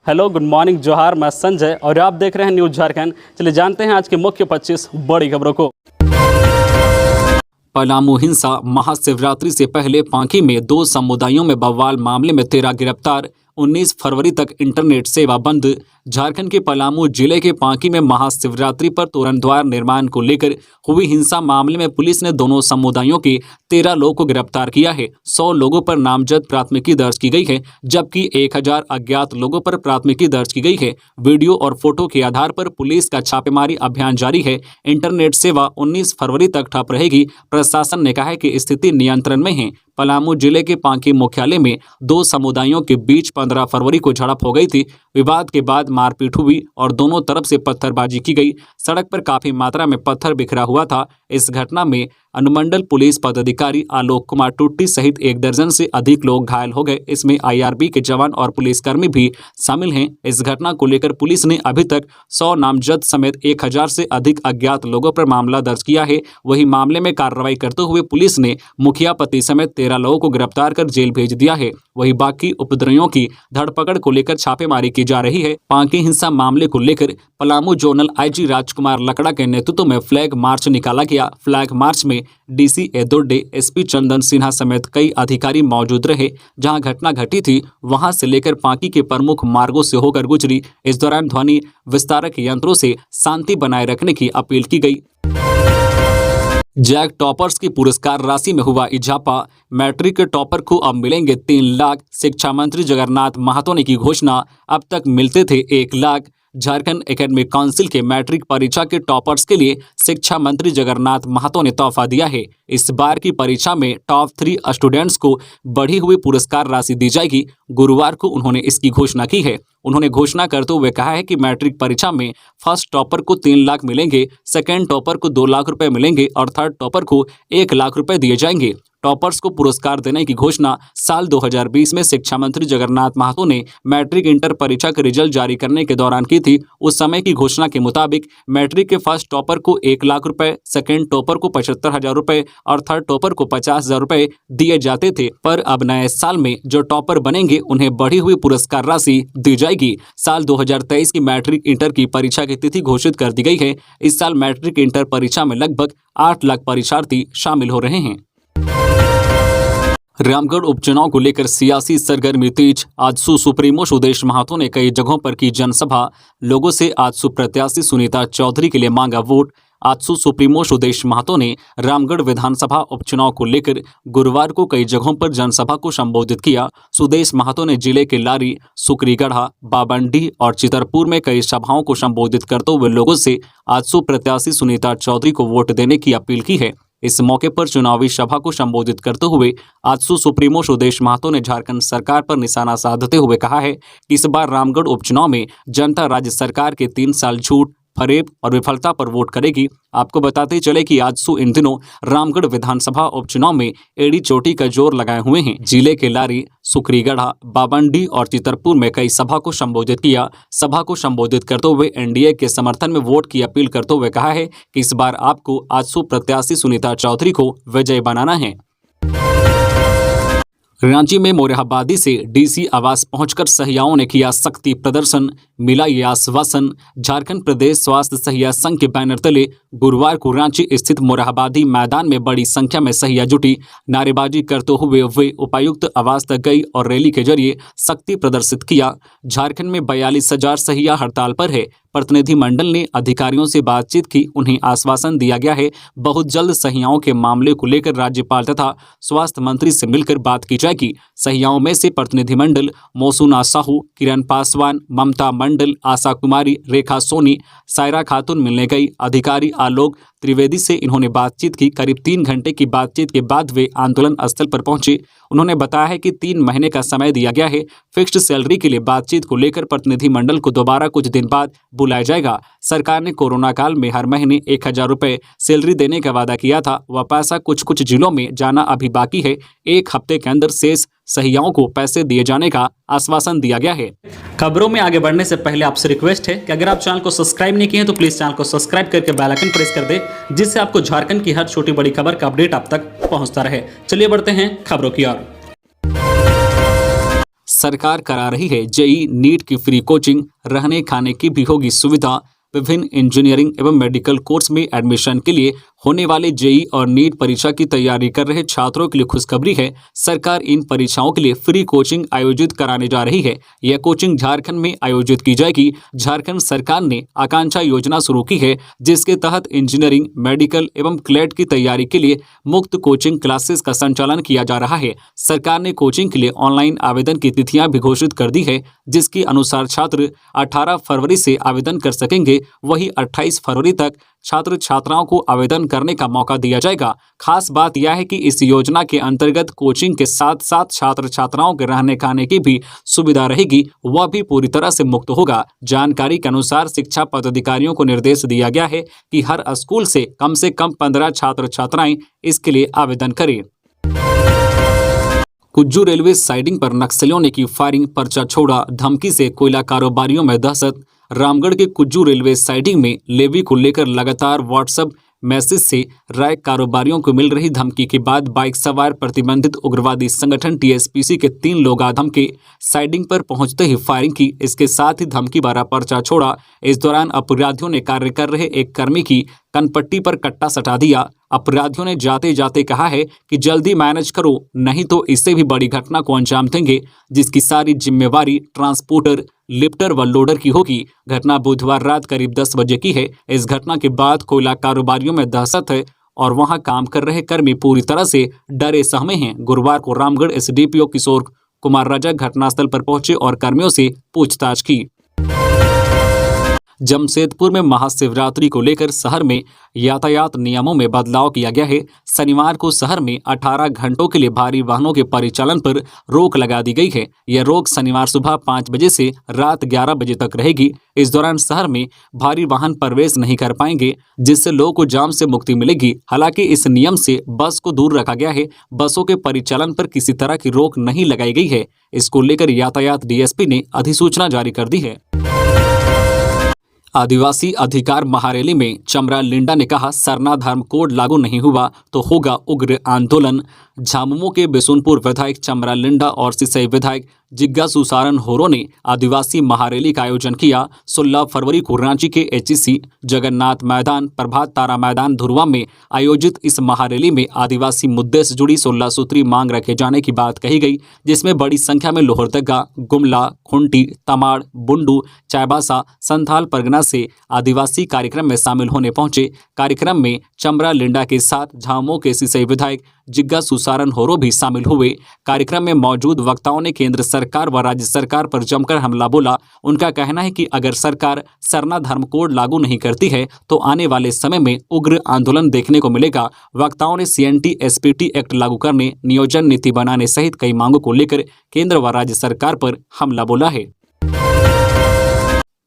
Hello, good morning, जोहार। मैं संजय और आप देख रहे हैं न्यूज़ झारखंड। चलिए जानते हैं आज के मुख्य 25 बड़ी खबरों को। पलामू हिंसा, महाशिवरात्रि से पहले पांकी में 2 समुदायों में बवाल, मामले में 13 गिरफ्तार। 19 फरवरी तक इंटरनेट सेवा बंद। झारखंड के पलामू जिले के पांकी में महाशिवरात्रि पर तोरण द्वार निर्माण को लेकर हुई हिंसा मामले में पुलिस ने दोनों समुदायों के 13 लोगों को गिरफ्तार किया है। 100 लोगों पर नामजद प्राथमिकी दर्ज की गई है, जबकि 1000 अज्ञात लोगों पर प्राथमिकी दर्ज की गई है। वीडियो और फोटो के आधार पर पुलिस का छापेमारी अभियान जारी है। इंटरनेट सेवा 19 फरवरी तक ठप रहेगी। प्रशासन ने कहा है कि स्थिति नियंत्रण में है। पलामू जिले के पांकी मुख्यालय में 2 समुदायों के बीच 15 फरवरी को झड़प हो गई थी। विवाद के बाद मारपीट हुई और दोनों तरफ से पत्थरबाजी की गई। सड़क पर काफी मात्रा में पत्थर बिखरा हुआ था। इस घटना में अनुमंडल पुलिस पदाधिकारी आलोक कुमार टुट्टी सहित 1 दर्जन से अधिक लोग घायल हो गए। इसमें IRB के जवान और पुलिसकर्मी भी शामिल हैं। इस घटना को लेकर पुलिस ने अभी तक 100 नामजद समेत 1000 से अधिक अज्ञात लोगों पर मामला दर्ज किया है। वही मामले में कार्रवाई करते हुए पुलिस ने मुखिया पति समेत 13 लोगों को गिरफ्तार कर जेल भेज दिया है। वही बाकी उपद्रवियों की धरपकड़ को लेकर छापेमारी की जा रही है। पांकी हिंसा मामले को लेकर पलामू जोनल IG राजकुमार लकड़ा के नेतृत्व में फ्लैग मार्च निकाला गया। फ्लैग मार्च में DC एदोड्डे, SP चंदन सिन्हा समेत कई अधिकारी मौजूद रहे। जहां घटना घटी थी वहां से लेकर पांकी के प्रमुख मार्गों से होकर गुजरी। इस दौरान ध्वनि विस्तारक यंत्रों से शांति बनाए रखने की अपील की गई। जैक टॉपर्स की पुरस्कार राशि में हुआ इजाफा। मैट्रिक के टॉपर को अब मिलेंगे 3 लाख। शिक्षा मंत्री जगन्नाथ महतो ने की घोषणा। अब तक मिलते थे 1 लाख। झारखंड एकेडमिक काउंसिल के मैट्रिक परीक्षा के टॉपर्स के लिए शिक्षा मंत्री जगन्नाथ महतो ने तोहफा दिया है। इस बार की परीक्षा में टॉप 3 स्टूडेंट्स को बढ़ी हुई पुरस्कार राशि दी जाएगी। गुरुवार को उन्होंने इसकी घोषणा की है। उन्होंने घोषणा करते हुए कहा है कि मैट्रिक परीक्षा में फर्स्ट टॉपर को 3 लाख मिलेंगे, सेकेंड टॉपर को 2 लाख रुपए मिलेंगे और थर्ड टॉपर को 1 लाख रुपए दिए जाएंगे। टॉपर्स को पुरस्कार देने की घोषणा साल 2020 में शिक्षा मंत्री जगन्नाथ महतो ने मैट्रिक इंटर परीक्षा के रिजल्ट जारी करने के दौरान की थी। उस समय की घोषणा के मुताबिक मैट्रिक के फर्स्ट टॉपर को 1 लाख रुपए, सेकेंड टॉपर को 75,000 रुपए और थर्ड टॉपर को 50,000 रुपए दिए जाते थे। पर अब नए साल में जो टॉपर बनेंगे उन्हें बढ़ी हुई पुरस्कार राशि दी जाएगी। साल 2023 की मैट्रिक इंटर की परीक्षा की तिथि घोषित कर दी गई है। इस साल मैट्रिक इंटर परीक्षा में लगभग 8 लाख परीक्षार्थी शामिल हो रहे हैं। रामगढ़ उपचुनाव को लेकर सियासी सरगर्मी तेज। आजसू सुप्रीमो सुदेश महतो ने कई जगहों पर की जनसभा। लोगों से आजसू प्रत्याशी सुनीता चौधरी के लिए मांगा वोट। आजसू सुप्रीमो सुदेश महतो ने रामगढ़ विधानसभा उपचुनाव को लेकर गुरुवार को कई जगहों पर जनसभा को संबोधित किया। सुदेश महतो ने जिले के लारी, सुकरीगढ़ा, बाबंडी और चितरपुर में कई सभाओं को संबोधित करते हुए लोगों से आजसू प्रत्याशी सुनीता चौधरी को वोट देने की अपील की है। इस मौके पर चुनावी सभा को संबोधित करते हुए आजसू सुप्रीमो सुदेश महतो ने झारखंड सरकार पर निशाना साधते हुए कहा है कि इस बार रामगढ़ उपचुनाव में जनता राज्य सरकार के 3 साल झूठ, फरेब और विफलता पर वोट करेगी। आपको बताते चले कि आजसू इन दिनों रामगढ़ विधानसभा उपचुनाव में एड़ी चोटी का जोर लगाए हुए हैं। जिले के लारी, सुकरीगढ़ा, बाबंडी और चितरपुर में कई सभा को संबोधित किया। सभा को संबोधित करते हुए NDA के समर्थन में वोट की अपील करते हुए कहा है कि इस बार आपको आजसू प्रत्याशी सुनीता चौधरी को विजयी बनाना है। रांची में मोरहाबादी से DC आवास पहुंचकर सहियाओं ने किया शक्ति प्रदर्शन। मिला ये आश्वासन। झारखंड प्रदेश स्वास्थ्य सहिया संघ के बैनर तले गुरुवार को रांची स्थित मोरहाबादी मैदान में बड़ी संख्या में सहिया जुटी। नारेबाजी करते हुए वे उपायुक्त आवास तक गई और रैली के जरिए शक्ति प्रदर्शित किया। झारखंड में 42,000 सहिया हड़ताल पर है। प्रतिनिधिमंडल ने अधिकारियों से बातचीत की। उन्हें आश्वासन दिया गया है बहुत जल्द सहियाओं के मामले को लेकर राज्यपाल तथा स्वास्थ्य मंत्री से मिलकर बात की जाएगी। सहियाओं में से प्रतिनिधिमंडल मौसूना साहू, किरण पासवान, ममता मंडल, आशा कुमारी, रेखा सोनी, सायरा खातून मिलने गई। अधिकारी आलोक त्रिवेदी से इन्होंने बातचीत की। करीब 3 घंटे की बातचीत के बाद वे आंदोलन स्थल पर पहुंचे। उन्होंने बताया है कि 3 महीने का समय दिया गया है। फिक्स्ड सैलरी के लिए बातचीत को लेकर प्रतिनिधिमंडल को दोबारा कुछ दिन बाद बुलाया जाएगा। सरकार ने कोरोना काल में हर महीने 1,000 रुपए सैलरी देने का वादा किया था। वह पैसा कुछ जिलों में जाना अभी बाकी है। 1 हफ्ते के अंदर शेष सहियाओं को पैसे दिए जाने का आश्वासन दिया गया है। खबरों में आगे बढ़ने से पहले आपसे रिक्वेस्ट है कि अगर आप चैनल को सब्सक्राइब नहीं किए हैं तो प्लीज चैनल को सब्सक्राइब करके बेल आइकन प्रेस कर दे, जिससे आपको झारखंड की हर छोटी बड़ी खबर का अपडेट आप तक पहुंचता रहे। चलिए बढ़ते हैं खबरों की ओर। सरकार करा रही है जेई नीट की फ्री कोचिंग, रहने खाने की भी होगी सुविधा। विभिन्न इंजीनियरिंग एवं मेडिकल कोर्स में एडमिशन के लिए होने वाले जेई और नीट परीक्षा की तैयारी कर रहे छात्रों के लिए खुशखबरी है। सरकार इन परीक्षाओं के लिए फ्री कोचिंग आयोजित कराने जा रही है। यह कोचिंग झारखंड में आयोजित की जाएगी। झारखंड सरकार ने आकांक्षा योजना शुरू की है, जिसके तहत इंजीनियरिंग, मेडिकल एवं क्लेट की तैयारी के लिए मुफ्त कोचिंग क्लासेस का संचालन किया जा रहा है। सरकार ने कोचिंग के लिए ऑनलाइन आवेदन की तिथियां भी घोषित कर दी है, जिसके अनुसार छात्र 18 फरवरी से आवेदन कर सकेंगे। वहीं 28 फरवरी तक छात्र छात्राओं को आवेदन करने का मौका दिया जाएगा। खास बात यह है कि इस योजना के अंतर्गत कोचिंग के साथ साथ छात्र छात्राओं के रहने खाने की भी सुविधा रहेगी, वह भी पूरी तरह से मुफ्त होगा। जानकारी के अनुसार शिक्षा पदाधिकारियों को निर्देश दिया गया है कि हर स्कूल से कम 15 छात्र छात्राएं इसके लिए आवेदन करें। कुज्जू रेलवे साइडिंग पर नक्सलियों ने की फायरिंग, पर्चा छोड़ा, धमकी से कोयला कारोबारियों में दहशत। रामगढ़ के कुज्जू रेलवे साइडिंग में लेवी को लेकर लगातार व्हाट्सएप मैसेज से राय कारोबारियों को मिल रही धमकी के बाद बाइक सवार प्रतिबंधित उग्रवादी संगठन टीएसपीसी के 3 लोग आधम के साइडिंग पर पहुंचते ही फायरिंग की। इसके साथ ही धमकी भरा पर्चा छोड़ा। इस दौरान अपराधियों ने कार्य कर रहे एक कर्मी की कनपट्टी पर कट्टा सटा दिया। अपराधियों ने जाते जाते कहा है कि जल्दी मैनेज करो, नहीं तो इससे भी बड़ी घटना को अंजाम देंगे, जिसकी सारी जिम्मेवारी ट्रांसपोर्टर, लिफ्टर व लोडर की होगी। घटना बुधवार रात करीब 10 बजे की है। इस घटना के बाद कोयला कारोबारियों में दहशत है और वहां काम कर रहे कर्मी पूरी तरह से डरे सहमे हैं। गुरुवार को रामगढ़ एसडीपीओ किशोर कुमार रजक घटनास्थल पर पहुंचे और कर्मियों से पूछताछ की। जमशेदपुर में महाशिवरात्रि को लेकर शहर में यातायात नियमों में बदलाव किया गया है। शनिवार को शहर में 18 घंटों के लिए भारी वाहनों के परिचालन पर रोक लगा दी गई है। यह रोक शनिवार सुबह 5 बजे से रात 11 बजे तक रहेगी। इस दौरान शहर में भारी वाहन प्रवेश नहीं कर पाएंगे, जिससे लोगों को जाम से मुक्ति मिलेगी। हालांकि इस नियम से बस को दूर रखा गया है। बसों के परिचालन पर किसी तरह की रोक नहीं लगाई गई है। इसको लेकर यातायात डीएसपी ने अधिसूचना जारी कर दी है। आदिवासी अधिकार महारैली में चमरा लिंडा ने कहा, सरना धर्म कोड लागू नहीं हुआ तो होगा उग्र आंदोलन। झामुमो के बिशुनपुर विधायक चमरा लिंडा और सिसई विधायक जिग्गा सुसारन होरो ने आदिवासी महारैली का आयोजन किया। 16 फरवरी को रांची के एचईसी जगन्नाथ मैदान, प्रभात तारा मैदान धुरवा में आयोजित इस महारैली में आदिवासी मुद्दे से जुड़ी 16 सूत्री मांग रखे जाने की बात कही गई, जिसमें बड़ी संख्या में लोहरदगा, गुमला, खुंटी, तमाड़, बुंडू, चाईबासा, संथाल परगना से आदिवासी कार्यक्रम में शामिल होने पहुंचे। कार्यक्रम में चमरा लिंडा के साथ झामुमो के सिसई विधायक जिग्गा सुसारन होरो भी शामिल हुए। कार्यक्रम में मौजूद वक्ताओं ने केंद्र सरकार व राज्य सरकार पर जमकर हमला बोला। उनका कहना है कि अगर सरकार सरना धर्म कोड लागू नहीं करती है तो आने वाले समय में उग्र आंदोलन देखने को मिलेगा। वक्ताओं ने सीएनटी एसपीटी एक्ट लागू करने, नियोजन नीति बनाने सहित कई मांगों को लेकर केंद्र व राज्य सरकार पर हमला बोला है।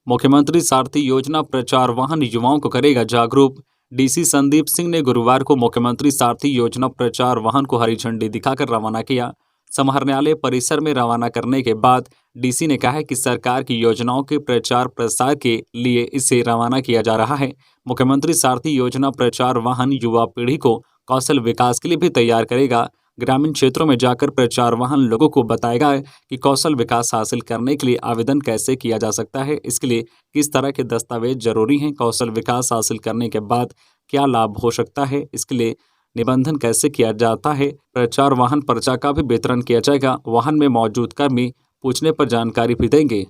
मुख्यमंत्री सारथी योजना प्रचार वाहन युवाओं को करेगा जागरूक। डीसी संदीप सिंह ने गुरुवार को मुख्यमंत्री सारथी योजना प्रचार वाहन को हरी झंडी दिखाकर रवाना किया। समाहरणालय परिसर में रवाना करने के बाद डीसी ने कहा कि सरकार की योजनाओं के प्रचार प्रसार के लिए इसे रवाना किया जा रहा है। मुख्यमंत्री सारथी योजना प्रचार वाहन युवा पीढ़ी को कौशल विकास के लिए भी तैयार करेगा। ग्रामीण क्षेत्रों में जाकर प्रचार वाहन लोगों को बताएगा कि कौशल विकास हासिल करने के लिए आवेदन कैसे किया जा सकता है, इसके लिए किस तरह के दस्तावेज जरूरी हैं, कौशल विकास हासिल करने के बाद क्या लाभ हो सकता है, इसके लिए निबंधन कैसे किया जाता है। प्रचार वाहन पर्चा का भी वितरण किया जाएगा। वाहन में मौजूद कर्मी पूछने पर जानकारी भी देंगे।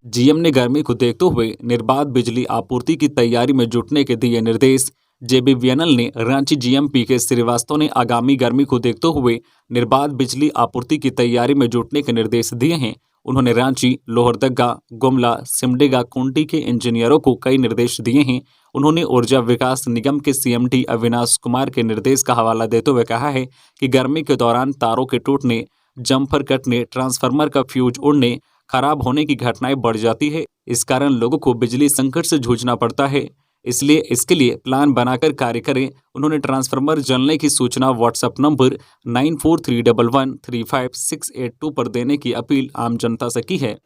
जीएम ने गर्मी को देखते हुए निर्बाध बिजली आपूर्ति की तैयारी में जुटने के दिए निर्देश। जेबीवीएनएल ने रांची जीएम पीके श्रीवास्तव ने आगामी गर्मी को देखते हुए निर्बाध बिजली आपूर्ति की तैयारी में जुटने के निर्देश दिए हैं। उन्होंने रांची, लोहरदगा, गुमला, सिमडेगा, कुंटी के इंजीनियरों को कई निर्देश दिए हैं। उन्होंने ऊर्जा विकास निगम के सीएमडी अविनाश कुमार के निर्देश का हवाला देते हुए कहा है कि गर्मी के दौरान तारों के टूटने, जम्फर कटने, ट्रांसफार्मर का फ्यूज उड़ने, खराब होने की घटनाएं बढ़ जाती है। इस कारण लोगों को बिजली संकट से जूझना पड़ता है, इसलिए इसके लिए प्लान बनाकर कार्य करें। उन्होंने ट्रांसफार्मर जलने की सूचना व्हाट्सएप नंबर 9431135682 पर देने की अपील आम जनता से की है।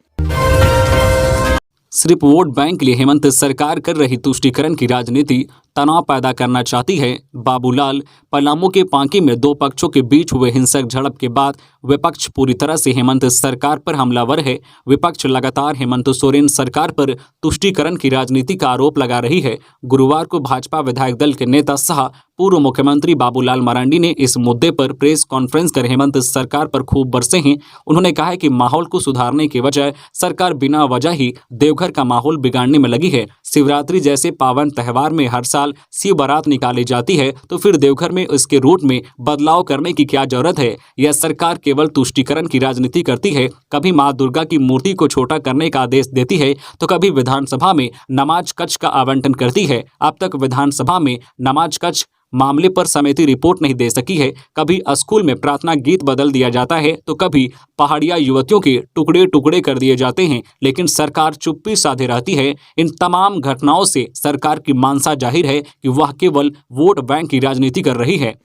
सिर्फ वोट बैंक के लिए हेमंत सरकार कर रही तुष्टीकरण की राजनीति, तनाव पैदा करना चाहती है। बाबूलाल पलामू के पांकी में दो पक्षों के बीच हुए हिंसक झड़प के बाद विपक्ष पूरी तरह से हेमंत सरकार पर हमलावर है। विपक्ष लगातार हेमंत सोरेन सरकार पर तुष्टीकरण की राजनीति का आरोप लगा रही है। गुरुवार को भाजपा विधायक दल के नेता सह पूर्व मुख्यमंत्री बाबूलाल मरांडी ने इस मुद्दे पर प्रेस कॉन्फ्रेंस कर हेमंत सरकार पर खूब बरसे हैं। उन्होंने कहा है कि माहौल को सुधारने के बजाय सरकार बिना वजह ही देवघर का माहौल बिगाड़ने में लगी है। शिवरात्रि जैसे पावन त्योहार में हर साल शिव बारात निकाली जाती है, तो फिर देवघर में इसके रूट में बदलाव करने की क्या जरूरत है? यह सरकार केवल तुष्टीकरण की राजनीति करती है। कभी मां दुर्गा की मूर्ति को छोटा करने का आदेश देती है, तो कभी विधानसभा में नमाज कक्ष का आवंटन करती है। अब तक विधानसभा में नमाज कक्ष मामले पर समिति रिपोर्ट नहीं दे सकी है। कभी स्कूल में प्रार्थना गीत बदल दिया जाता है, तो कभी पहाड़िया युवतियों के टुकड़े टुकड़े कर दिए जाते हैं, लेकिन सरकार चुप्पी साधे रहती है। इन तमाम घटनाओं से सरकार की मानसा जाहिर है कि वह केवल वोट बैंक की राजनीति कर रही है।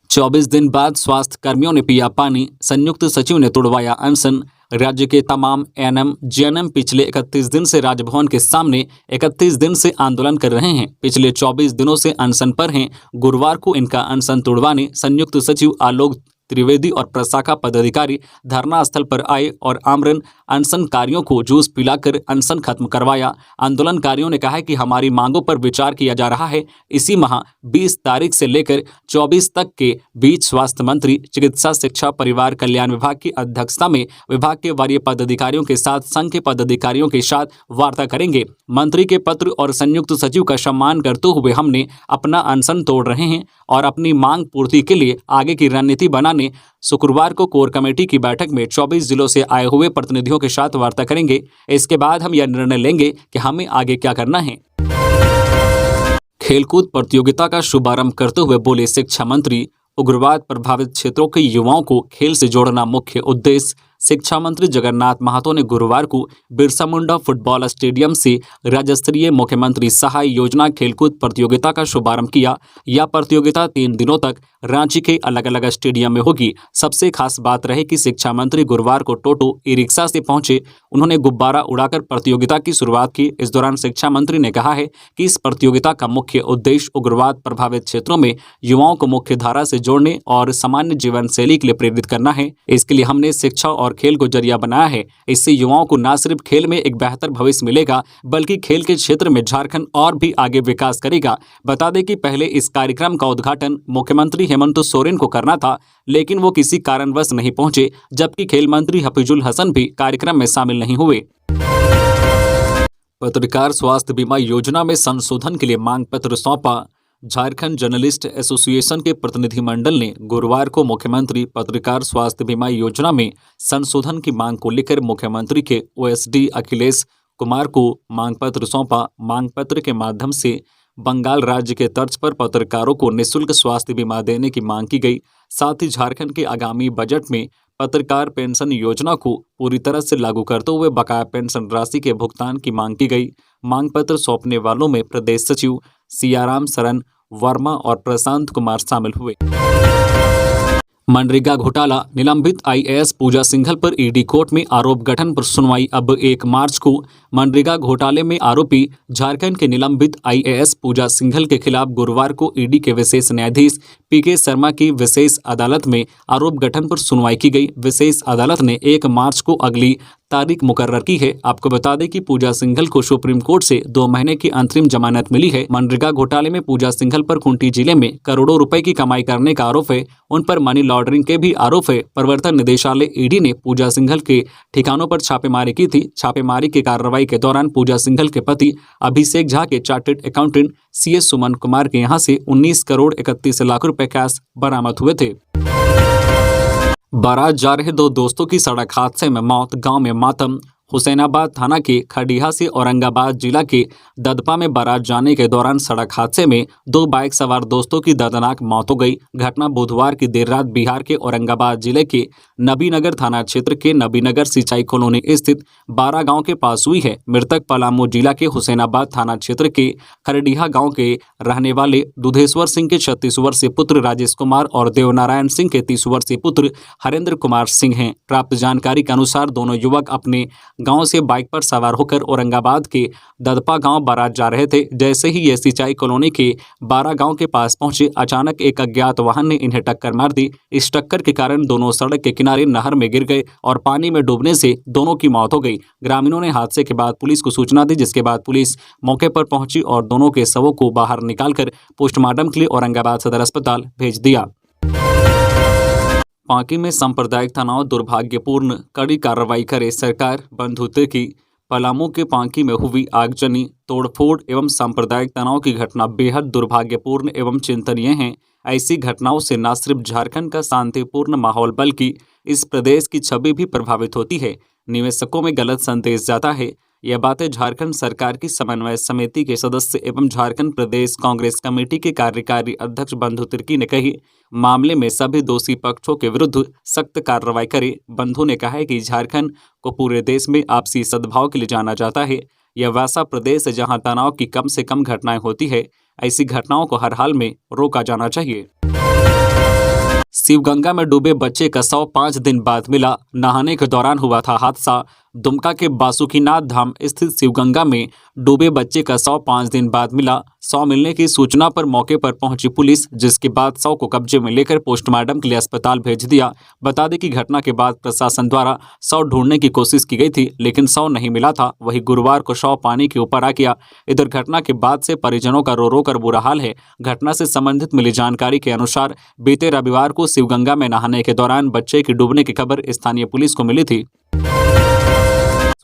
24 दिन बाद स्वास्थ्य कर्मियों ने पिया पानी, संयुक्त सचिव ने तुड़वाया अनशन। राज्य के तमाम एएनएम जीएनएम पिछले 31 दिन से राजभवन के सामने 31 दिन से आंदोलन कर रहे हैं। पिछले 24 दिनों से अनशन पर हैं। गुरुवार को इनका अनशन तुड़वाने संयुक्त सचिव आलोक त्रिवेदी और प्रशाखा पदाधिकारी धरना स्थल पर आए और आमरण अनशनकारियों को जूस पिलाकर अनशन खत्म करवाया। आंदोलनकारियों ने कहा है कि हमारी मांगों पर विचार किया जा रहा है। इसी माह 20 तारीख से लेकर 24 तक के बीच स्वास्थ्य मंत्री, चिकित्सा, शिक्षा, परिवार कल्याण विभाग की अध्यक्षता में विभाग के वरीय पदाधिकारियों के साथ संघ के पदाधिकारियों के साथ वार्ता करेंगे। मंत्री के पत्र और संयुक्त सचिव का सम्मान करते हुए हमने अपना अनशन तोड़ रहे हैं और अपनी मांग पूर्ति के लिए आगे की रणनीति बनाने शुक्रवार को कोर कमेटी की बैठक में 24 जिलों से आए हुए प्रतिनिधियों के साथ वार्ता करेंगे। इसके बाद हम यह निर्णय लेंगे कि हमें आगे क्या करना है। खेलकूद प्रतियोगिता का शुभारंभ करते हुए बोले शिक्षा मंत्री, उग्रवाद प्रभावित क्षेत्रों के युवाओं को खेल से जोड़ना मुख्य उद्देश्य। शिक्षा मंत्री जगन्नाथ महतो ने गुरुवार को बिरसा मुंडा फुटबॉल स्टेडियम से राज्य स्तरीय मुख्यमंत्री सहाय योजना खेलकूद प्रतियोगिता का शुभारंभ किया। यह प्रतियोगिता 3 दिनों तक रांची के अलग अलग स्टेडियम में होगी। सबसे खास बात रहे कि शिक्षा मंत्री गुरुवार को टोटो ई रिक्शा से पहुंचे। उन्होंने गुब्बारा उड़ाकर प्रतियोगिता की शुरुआत की। इस दौरान शिक्षा मंत्री ने कहा है कि इस प्रतियोगिता का मुख्य उद्देश्य उग्रवाद प्रभावित क्षेत्रों में युवाओं को मुख्य धारा से जोड़ने और सामान्य जीवन शैली के लिए प्रेरित करना है। इसके लिए हमने शिक्षा और खेल को जरिया बनाया है। इससे युवाओं को न सिर्फ खेल में एक बेहतर भविष्य मिलेगा, बल्कि खेल के क्षेत्र में झारखंड और भी आगे विकास करेगा। बता दें कि पहले इस कार्यक्रम का उद्घाटन मुख्यमंत्री हेमंत सोरेन को करना था, लेकिन वो किसी कारणवश नहीं पहुंचे, जबकि खेल मंत्री हफीजुल हसन भी कार्यक्रम में शामिल नहीं हुए। पत्रकार स्वास्थ्य बीमा योजना में संशोधन के लिए मांग पत्र सौंपा। झारखंड जर्नलिस्ट एसोसिएशन के प्रतिनिधिमंडल ने गुरुवार को मुख्यमंत्री पत्रकार स्वास्थ्य बीमा योजना में संशोधन की मांग को लेकर मुख्यमंत्री के ओएसडी अखिलेश कुमार को मांग पत्र सौंपा। मांग पत्र के माध्यम से बंगाल राज्य के तर्ज पर पत्रकारों को निःशुल्क स्वास्थ्य बीमा देने की मांग की गई। साथ ही झारखंड के आगामी बजट में पत्रकार पेंशन योजना को पूरी तरह से लागू करते हुए बकाया पेंशन राशि के भुगतान की मांग की गई। मांग पत्र सौंपने वालों में प्रदेश सचिव सियाराम शरण वर्मा और प्रशांत कुमार शामिल हुए। मनरेगा घोटाला, निलंबित आईएएस पूजा सिंघल पर ईडी कोर्ट में आरोप गठन पर सुनवाई अब 1 मार्च को। मनरेगा घोटाले में आरोपी झारखंड के निलंबित आईएएस पूजा सिंघल के खिलाफ गुरुवार को ईडी के विशेष न्यायाधीश पीके शर्मा की विशेष अदालत में आरोप गठन पर सुनवाई की गई। विशेष अदालत ने 1 मार्च को अगली तारीख मुकर्रर की है। आपको बता दें कि पूजा सिंघल को सुप्रीम कोर्ट से 2 महीने की अंतरिम जमानत मिली है। मनरेगा घोटाले में पूजा सिंघल पर खूंटी जिले में करोड़ों रुपए की कमाई करने का आरोप है। उन पर मनी लॉन्ड्रिंग के भी आरोप है। प्रवर्तन निदेशालय ईडी ने पूजा सिंघल के ठिकानों पर छापेमारी की थी। छापेमारी की कार्रवाई के दौरान पूजा सिंघल के पति अभिषेक झा के chartered accountant CS Suman Kumar के यहां से 19 करोड़ 31 लाख रुपए कैश बरामद हुए थे। बारात जा रहे 2 दोस्तों की सड़क हादसे में मौत, गांव में मातम। हुसैनाबाद थाना के खड़िया से औरंगाबाद जिला के ददपा में बारात जाने के दौरान सड़क हादसे में 2 बाइक सवार दोस्तों की दर्दनाक मौत हो गई। घटना बुधवार की देर रात बिहार के औरंगाबाद जिले के नबीनगर थाना क्षेत्र के नबीनगर सिंचाई कॉलोनी स्थित 12 गांव के पास हुई है। मृतक पलामू जिला के हुसैनाबाद थाना क्षेत्र के खरडीहा गांव के रहने वाले दुधेश्वर सिंह के 36 वर्षीय पुत्र राजेश कुमार और देवनारायण सिंह के 30 वर्षीय पुत्र हरेंद्र कुमार सिंह हैं। प्राप्त जानकारी के अनुसार दोनों युवक अपने गांव से बाइक पर सवार होकर औरंगाबाद के ददपा गांव बारात जा रहे थे। जैसे ही ये सिंचाई कॉलोनी के 12 गांव के पास पहुंचे, अचानक एक अज्ञात वाहन ने इन्हें टक्कर मार दी। इस टक्कर के कारण दोनों सड़क के किनारे नहर में गिर गए और पानी में डूबने से दोनों की मौत हो गई। ग्रामीणों ने हादसे के बाद पुलिस को सूचना दी, जिसके बाद पुलिस मौके पर पहुंची और दोनों के शवों को बाहर निकालकर पोस्टमार्टम के लिए औरंगाबाद सदर अस्पताल भेज दिया। पांकी में सांप्रदायिक तनाव दुर्भाग्यपूर्ण, कड़ी कार्रवाई करे सरकार, बंधुते की। पलामू के पांकी में हुई आगजनी, तोड़फोड़ एवं सांप्रदायिक तनाव की घटना बेहद दुर्भाग्यपूर्ण एवं चिंतनीय है। ऐसी घटनाओं से न सिर्फ झारखंड का शांतिपूर्ण माहौल बल्कि इस प्रदेश की छवि भी प्रभावित होती है। निवेशकों में गलत संदेश जाता है। यह बातें झारखंड सरकार की समन्वय समिति के सदस्य एवं झारखंड प्रदेश कांग्रेस कमेटी के कार्यकारी अध्यक्ष बंधु तिर्की ने कही। मामले में सभी दोषी पक्षों के विरुद्ध सख्त कार्रवाई करे। बंधु ने कहा है कि झारखंड को पूरे देश में आपसी सद्भाव के लिए जाना जाता है। यह वैसा प्रदेश है जहां तनाव की कम से कम घटनाएं होती है। ऐसी घटनाओं को हर हाल में रोका जाना चाहिए। शिवगंगा में डूबे बच्चे का शव 5 दिन बाद मिला। नहाने के दौरान हुआ था हादसा। दुमका के बासुकीनाथ धाम स्थित शिवगंगा में डूबे बच्चे का शव 5 दिन बाद मिला। शव मिलने की सूचना पर मौके पर पहुंची पुलिस, जिसके बाद शव को कब्जे में लेकर पोस्टमार्टम के लिए अस्पताल भेज दिया। बता दें कि घटना के बाद प्रशासन द्वारा शव ढूंढने की कोशिश की गई थी, लेकिन शव नहीं मिला था। वहीं गुरुवार को शव पानी के ऊपर आ गया। इधर घटना के बाद से परिजनों का रो रो कर बुरा हाल है। घटना से संबंधित मिली जानकारी के अनुसार बीते रविवार को शिवगंगा में नहाने के दौरान बच्चे की डूबने की खबर स्थानीय पुलिस को मिली थी।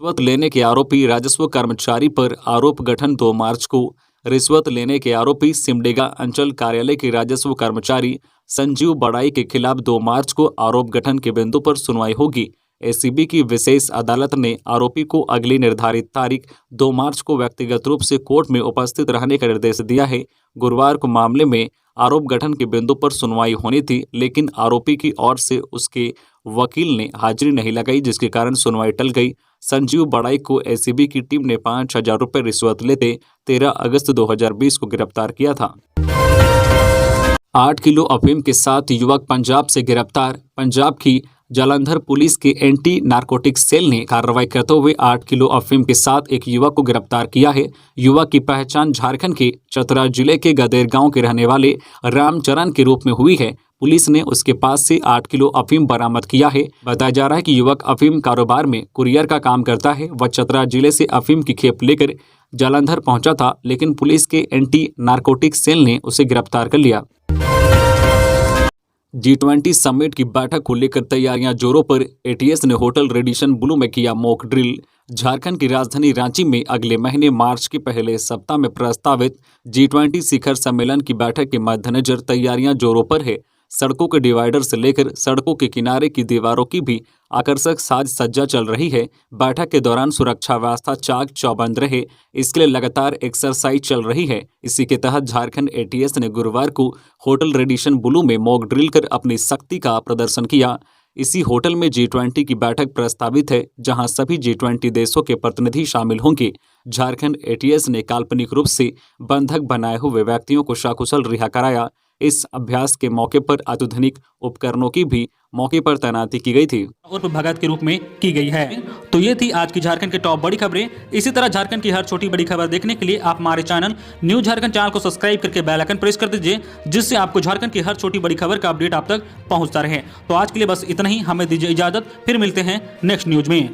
रिश्वत लेने के आरोपी राजस्व कर्मचारी पर आरोप गठन 2 मार्च को। रिश्वत लेने के आरोपी सिमडेगा अंचल कार्यालय के राजस्व कर्मचारी संजीव बड़ाई के खिलाफ 2 मार्च को आरोप गठन के बिंदु पर सुनवाई होगी। एसीबी की विशेष अदालत ने आरोपी को अगली निर्धारित तारीख 2 मार्च को व्यक्तिगत रूप से कोर्ट में उपस्थित रहने का निर्देश दिया है। गुरुवार को मामले में आरोप गठन के बिंदु पर सुनवाई होनी थी, लेकिन आरोपी की ओर से उसके वकील ने हाजिरी नहीं लगाई, जिसके कारण सुनवाई टल गई। संजीव बड़ाई को एसीबी की टीम ने 5,000 रुपये रिश्वत लेते 13 अगस्त 2020 को गिरफ्तार किया था। 8 किलो अफीम के साथ युवक पंजाब से गिरफ्तार। पंजाब की जालंधर पुलिस के एंटी नारकोटिक्स सेल ने कार्रवाई करते हुए 8 किलो अफीम के साथ एक युवक को गिरफ्तार किया है। युवक की पहचान झारखंड के चतरा जिले के गदेर गांव के रहने वाले रामचरण के रूप में हुई है। पुलिस ने उसके पास से 8 किलो अफीम बरामद किया है। बताया जा रहा है कि युवक अफीम कारोबार में कुरियर का काम करता है। वह चतरा जिले से अफीम की खेप लेकर जालंधर पहुंचा था, लेकिन पुलिस के एंटी नारकोटिक्स सेल ने उसे गिरफ्तार कर लिया। G20 समिट की बैठक को लेकर तैयारियां जोरों पर। एटीएस ने होटल रेडिसन ब्लू में किया मॉक ड्रिल। झारखंड की राजधानी रांची में अगले महीने मार्च के पहले सप्ताह में प्रस्तावित G20 शिखर सम्मेलन की बैठक के मद्देनजर तैयारियां जोरों पर है। सड़कों के डिवाइडर से लेकर सड़कों के किनारे की दीवारों की भी आकर्षक साज सज्जा चल रही है। बैठक के दौरान सुरक्षा व्यवस्था चाक चौबंद रहे, इसके लिए लगातार एक्सरसाइज चल रही है। इसी के तहत झारखंड एटीएस ने गुरुवार को होटल रेडिसन ब्लू में मॉक ड्रिल कर अपनी शक्ति का प्रदर्शन किया। इसी होटल में G20 की बैठक प्रस्तावित है, जहां सभी G20 देशों के प्रतिनिधि शामिल होंगे। झारखंड एटीएस ने काल्पनिक रूप से बंधक बनाए हुए व्यक्तियों को सकुशल रिहा कराया। इस अभ्यास के मौके पर आधुनिक उपकरणों की भी मौके पर तैनाती की गई थी और भगत के रूप में की गई है। तो ये थी आज की झारखंड की टॉप बड़ी खबरें। इसी तरह झारखंड की हर छोटी बड़ी खबर देखने के लिए आप हमारे चैनल न्यूज झारखंड चैनल को सब्सक्राइब करके बेल आइकन प्रेस कर दीजिए, जिससे आपको झारखंड की हर छोटी बड़ी खबर का अपडेट आप तक पहुंचता रहे। तो आज के लिए बस इतना ही। हमें दीजिए इजाजत, फिर मिलते हैं नेक्स्ट न्यूज में।